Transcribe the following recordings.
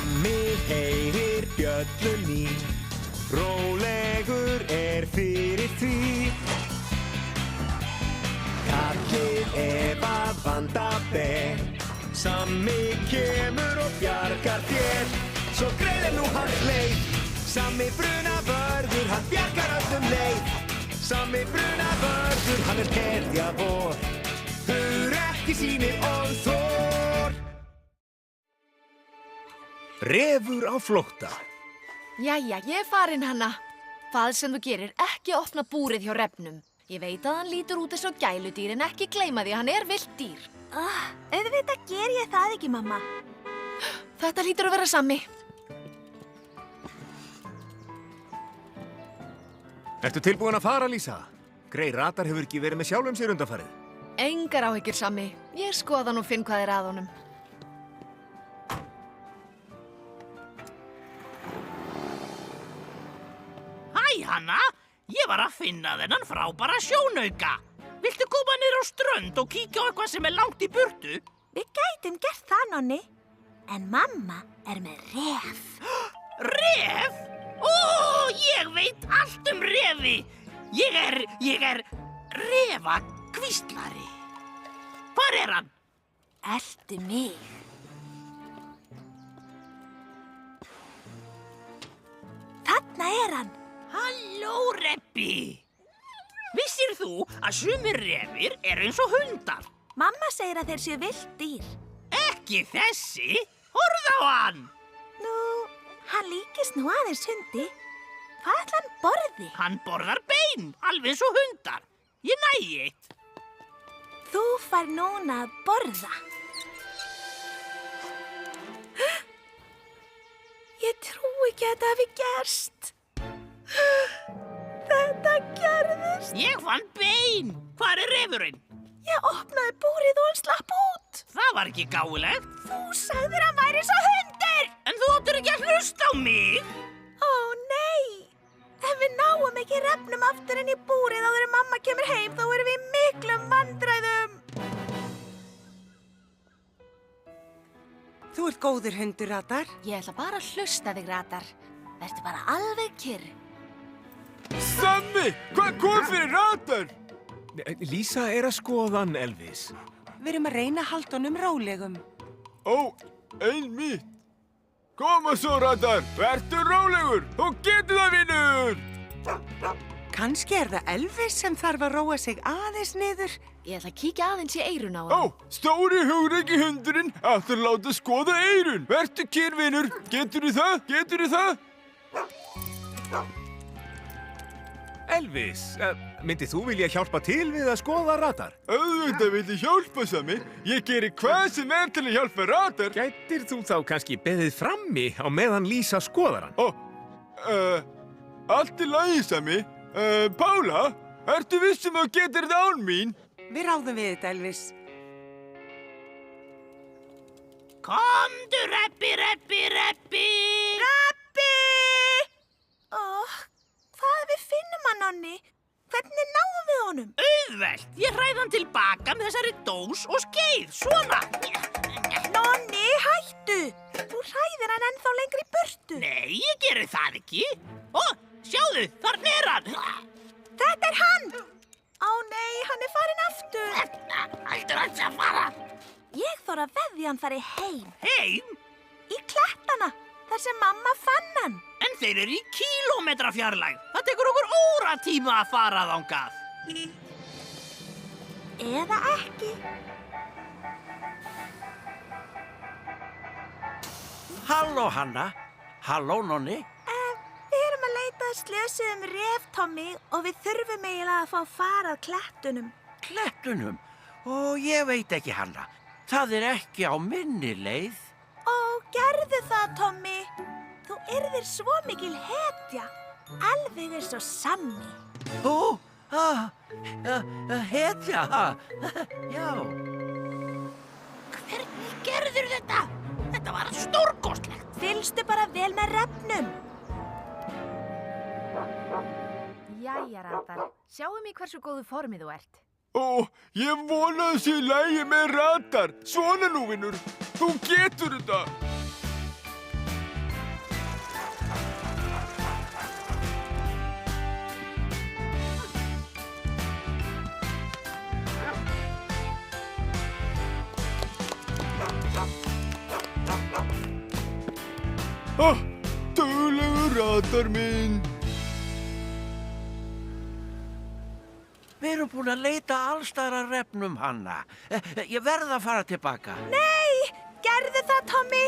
Sammi heyrir bjöllunni, rólegur fyrir því. Kallið að vanda ber, Sammi kemur og bjargar þér. Svo greiðir nú hann leið, Sammi brunavörður, hann bjargar öllum leið. Sammi brunavörður, hann hetja vor, ekki sýnir og þor. Refur á flótta. Jæja, ég farin Hanna. Hvað sem þú gerir, ekki opna búrið hjá refnum. Ég veit að hann lítur út eins og gæludýr en ekki gleyma því að hann villt dýr. Auðvitað ger ég það ekki, mamma. Þetta hlýtur að vera Sammi. Ertu tilbúin að fara, Lísa? Grey Radar hefur ekki verið með sjálfum sér undanfarið. Engar áhyggjur, Sammi. Ég skoða hann og finn hvað að honum. Hæ, Hanna. Ég var að finna þennan frábæra sjónauka. Viltu koma niður á strönd og kíkja á eitthvað sem langt í burtu? Við gætum gert það, Nonni. En mamma með ref. Ref? Ó, ég veit allt refi. Ég er refakvíslari. Hvar hann? Eltu mig. Þarna hann. Halló, Reppi. Vissir þú að sumir refir eins og hundar? Mamma segir að þeir séu villt dýr. Ekki þessi. Horfðu á hann. Nú, hann líkist nú aðeins hundi. Hvað ætli hann borði? Hann borðar bein, alveg eins og hundar. Ég næ eitt. Þú fær núna að borða. Ég trúi ekki að þetta hafi gerst. Þetta gerðist. Ég fann bein. Hvar refurinn? Ég opnaði búrið og hann slapp út. Það var ekki gáfulegt. Þú sagðir hann væri svo hundur. En þú áttir ekki að hlusta á mig. Ó, nei. Ef við náum ekki refnum aftur inn í búrið áður en mamma kemur heim, þá erum við í miklum vandræðum. Þú ert góður hundur, Radar. Ég ætla bara að hlusta þig, Radar. Vertu bara alveg kyrr. Sammi, hvað kom fyrir Radar? Lísa að skoða hann, Elvis. Við erum að reyna að halda honum rólegum. Ó, einmitt. Koma svo, Radar. Vertu rólegur. Þú getur það, vinur. Kannski það Elvis sem þarf að róa sig aðeins niður. Ég ætla að kíkja aðeins í eyrun á Ó, hann. stóri hugrekki hundurinn ætlar að láta skoða eyrun. Vertu kyrr, vinur. Geturðu það? Geturðu það? Elvis, myndið þú vilja hjálpa til við að skoða Radar? Auðvitað vil ég hjálpa, Sammi. Ég geri hvað sem til að hjálpa Radar. Gætir þú þá kannski beðið frammi á meðan Lísa skoðar hann? Ó, allt í lagi, Sammi. Pála, ertu viss að þú getur það án mín? Við ráðum við þetta, Elvis. Komdu, Reppi, Reppi, Reppi. Reppi! Ó, hvað við finnum hann, Nonni? Hvernig náum við honum? Auðvelt. Ég hræði hann tilbaka með þessari dós og skeið. Svona. Nonni, hættu! Þú hræðir hann ennþá lengri í burtu. Nei, ég geri það ekki. Ó, sjáðu, þarna hann. Þetta hann! Ó nei, hann farinn aftur. Ættur hann að fara. Ég þarf að veðja hann fari heim. Heim? Í klettana, þar sem mamma fann hann. En þeir eru í kílómetra fjarlægð. Það tekur okkur óratíma að fara þangað. Eða ekki. Halló, Hanna. Halló, Nonni. Við erum að leita að slösuðum ref, Tommy, og við þurfum eiginlega að fá fara að klettunum. Klettunum? Ó, ég veit ekki, Hanna. Það ekki á minni leið. Ó, gerðu það, Tommy. Þú yrðir svo mikil hetja. Alveg eins og Sammi. Ó, hetja, já. Hvernig gerður þetta? Þetta var stórkostlegt. Fylgstu bara vel með refnum. Jæja, Radar. Sjáum í hversu góðu formi þú ert. Ó, ég vona að sé í lagi með Radar. Svona nú, vinur. Þú getur þetta. Duglegur radar minn. Við erum búin að leita allsstaðar að refnum, Hanna. Ég verð að fara tilbaka. Nei, gerðu það, Tommy.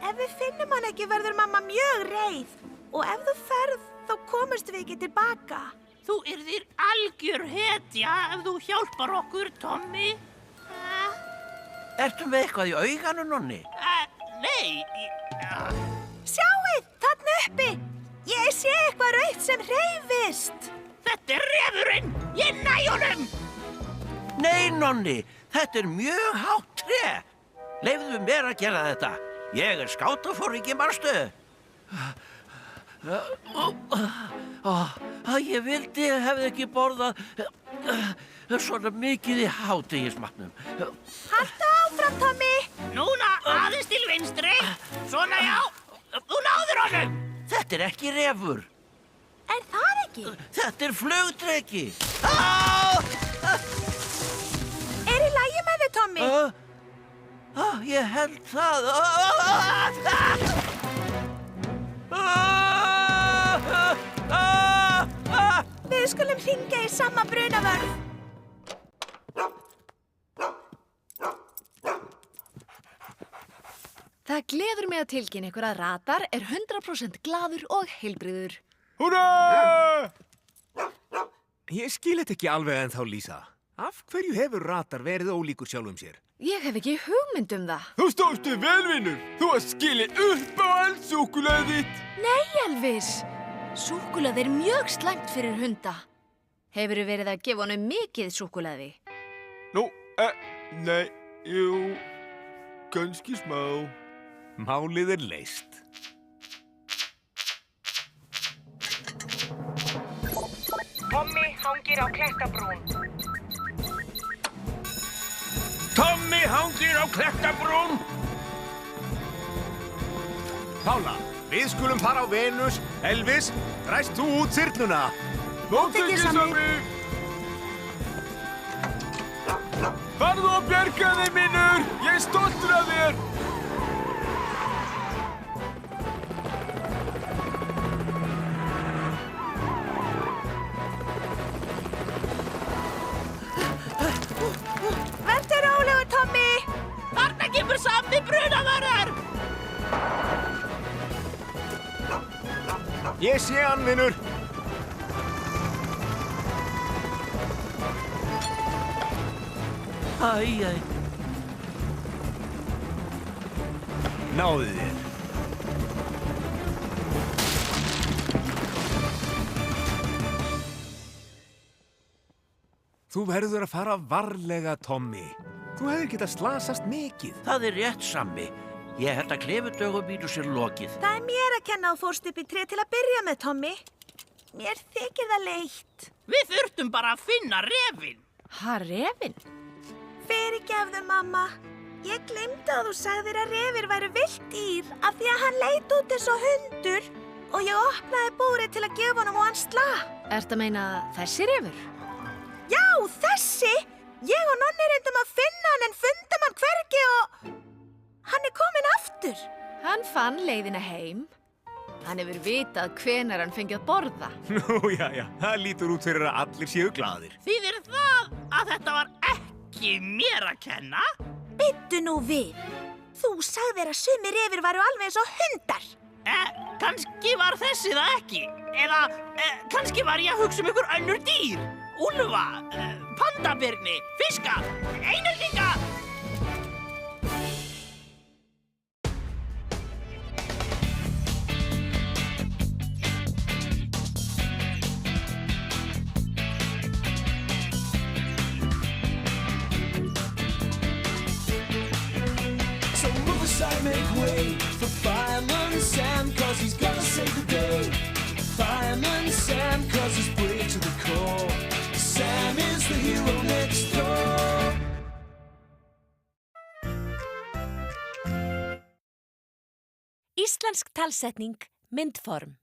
Ef við finnum hann ekki verður mamma mjög reið. Og ef þú ferð, þá komumst við ekki tilbaka. Þú yrðir algjör hetja ef þú hjálpar okkur, Tommy. Ertu með eitthvað í auganu, Nonni? Nei. Sjáið, þarna uppi. Ég sé eitthvað rautt sem hreyfist. Þetta er refurinn! Ég næ honum! Nei, Nonni, þetta er mjög hátt tré. Leyfðu mér að gera þetta. Ég er skátaforingi, manstu. Ég vildi ég hefði ekki borðað svona mikið í hádegismatnum. Haltu áfram, Tommy. Núna aðeins til vinstri. Svona já. Þú náður honum. Þetta er ekki refur. Er það ekki? Þetta er flugdreki. Er í lagi með þig, Tommy? Ég held það. Við skulum hringja í sama brunavörð. Það gleður mig að tilkynna ykkur að Radar er 100% glaður og heilbrigður. Húrra! Ég skil þetta ekki alveg ennþá, Lísa. Af hverju hefur Radar verið ólíkur sjálfum sér? Ég hef ekki hugmynd um það. Þú stóðstu vel, vinur. Þú varst skilið upp á allt súkkulaðið þitt. Nei, Elvis. Súkkulaði er mjög slæmt fyrir hunda. Hefurðu verið að gefa honum mikið súkkulaði? Nú, nei, jú, kannski smá. Málið er leyst. Tommy hangir á klettabrún. Tommy hangir á klettabrún. Pála, við skulum fara á Venus. Elvis, ræst þú út þyrluna. Móttekjusami. Farðu og bjarga þeim, vinur. Ég er stoltur af þér. Vertu rólegur, Tommy. Þarna kemur sami brunavörður. Ég sé hann, vinur. Æ. Náðu þér. Þú verður að fara varlega, Tommy. Þú hefur getað slasast mikið. Það er rétt, Sammi. Ég held að klefudögum mínu sér lokið. Það er mér að kenna að fórst upp í tré til að byrja með, Tommy. Mér þykir það leitt. Við þurftum bara að finna refinn. Ha, refinn? Fyrirgefðu, mamma. Ég gleymdi að þú sagðir að refir væru villt dýr af því að hann leit út eins og hundur og ég opnaði búrið til að gefa honum og hann slapp. Ertu að meina þessi refur? Já, þessi! Ég og Nonni reyndum að finna hann en fundum hann hvergi og hann er kominn aftur. Hann fann leiðina heim. Hann hefur vitað hvenær hann fengið að borða. Nú, já, það lítur út fyrir að allir séu glaðir. Þýðir það að þetta var ekki mér að kenna? Bíddu nú við. Þú sagðir að sumir refir væru alveg eins og hundar. Kannski var þessi það ekki. Eða kannski var ég að hugsa ykkur önnur dýr. Úlfa, pandabirni, fiska, einhyrninga. So move aside, make way for Fireman Sam, 'cause he's gonna save the day. Fireman Sam, 'cause he's brave to the core. Sam is the hero next door. Íslensk talsetning, myndform.